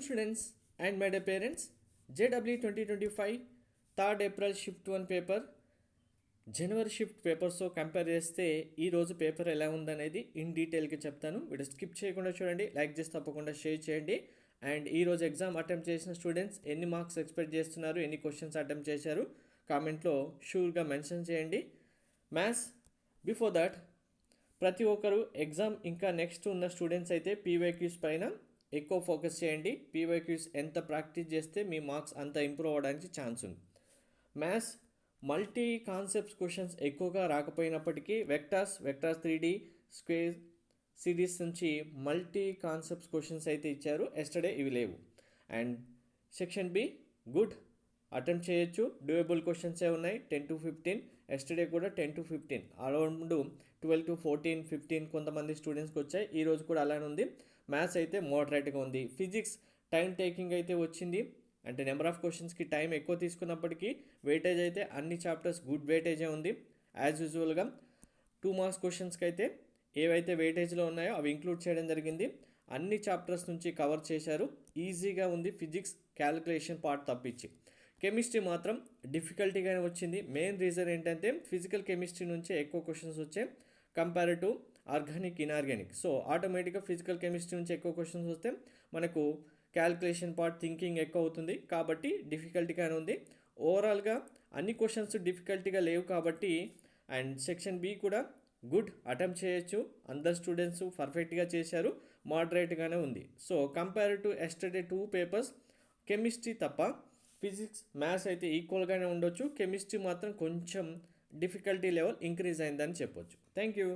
Welcome students and my dear parents. JW 2025 3rd April shift 1 paper జనవరి shift పేపర్స్తో compare చేస్తే ఈరోజు paper ఎలా ఉందనేది ఇన్ డీటెయిల్గా చెప్తాను. వీడియో స్కిప్ చేయకుండా చూడండి, లైక్ చేసి తప్పకుండా షేర్ చేయండి. అండ్ ఈరోజు ఎగ్జామ్ అటెంప్ట్ చేసిన స్టూడెంట్స్ ఎన్ని మార్క్స్ ఎక్స్పెక్ట్ చేస్తున్నారు, ఎన్ని క్వశ్చన్స్ అటెంప్ట్ చేశారు కామెంట్లో షూర్గా మెన్షన్ చేయండి. మ్యాథ్స్ బిఫోర్ దట్ ప్రతి ఒక్కరు ఎగ్జామ్ ఇంకా నెక్స్ట్ ఉన్న స్టూడెంట్స్ అయితే పీవైక్యూస్ పైన ఎక్కువ ఫోకస్ చేయండి. పీవైక్యూస్ ఎంత ప్రాక్టీస్ చేస్తే మీ మార్క్స్ అంత ఇంప్రూవ్ అవ్వడానికి ఛాన్స్ ఉంది. మ్యాథ్స్ మల్టీ కాన్సెప్ట్స్ క్వశ్చన్స్ ఎక్కువగా రాకపోయినప్పటికీ వెక్టార్స్ 3D స్క్వేర్ సిరీస్ నుంచి మల్టీ కాన్సెప్ట్స్ క్వశ్చన్స్ అయితే ఇచ్చారు. ఎస్టర్డే ఇవి లేవు. And section be good, attempt చేయొచ్చు. డూయబుల్ క్వశ్చన్సే ఉన్నాయి 10 to 15. ఎస్టర్డే కూడా 10 to 15, అరౌండ్ 12 to 14, 15 కొంతమంది స్టూడెంట్స్కి వచ్చాయి. ఈరోజు కూడా అలానే ఉంది. మ్యాథ్స్ అయితే మోడరేట్గా ఉంది. ఫిజిక్స్ టైం టేకింగ్ అయితే వచ్చింది, అంటే నెంబర్ ఆఫ్ క్వశ్చన్స్కి టైం ఎక్కువ తీసుకున్నప్పటికీ వెయిటేజ్ అయితే అన్ని చాప్టర్స్ గుడ్ వెయిటేజే ఉంది. యాజ్ యూజువల్గా 2 మార్క్స్ క్వశ్చన్స్కి అయితే ఏవైతే వెయిటేజ్లో ఉన్నాయో అవి ఇంక్లూడ్ చేయడం జరిగింది. అన్ని చాప్టర్స్ నుంచి కవర్ చేశారు. ఈజీగా ఉంది ఫిజిక్స్ క్యాలిక్యులేషన్ పార్ట్ తప్పించి. కెమిస్ట్రీ మాత్రం డిఫికల్టీగానే వచ్చింది. మెయిన్ రీజన్ ఏంటంటే ఫిజికల్ కెమిస్ట్రీ నుంచే ఎక్కువ క్వశ్చన్స్ వచ్చాయి compare to organic inorganic. So ఆటోమేటిక్గా ఫిజికల్ కెమిస్ట్రీ నుంచి ఎక్కువ క్వశ్చన్స్ వస్తే మనకు క్యాలిక్యులేషన్ పార్ట్ థింకింగ్ ఎక్కువ అవుతుంది, కాబట్టి డిఫికల్టీగానే ఉంది. ఓవరాల్గా అన్ని క్వశ్చన్స్ డిఫికల్టీగా లేవు కాబట్టి. అండ్ సెక్షన్ బి కూడా గుడ్, అటెంప్ట్ చేయొచ్చు. అందరు స్టూడెంట్స్ పర్ఫెక్ట్గా చేశారు, మోడరేట్గానే ఉంది. So compare to yesterday 2 papers chemistry తప్ప ఫిజిక్స్ మ్యాథ్స్ అయితే ఈక్వల్గానే ఉండొచ్చు. కెమిస్ట్రీ మాత్రం కొంచెం డిఫికల్టీ లెవెల్ ఇంక్రీజ్ అయిందని చెప్పొచ్చు. Thank you.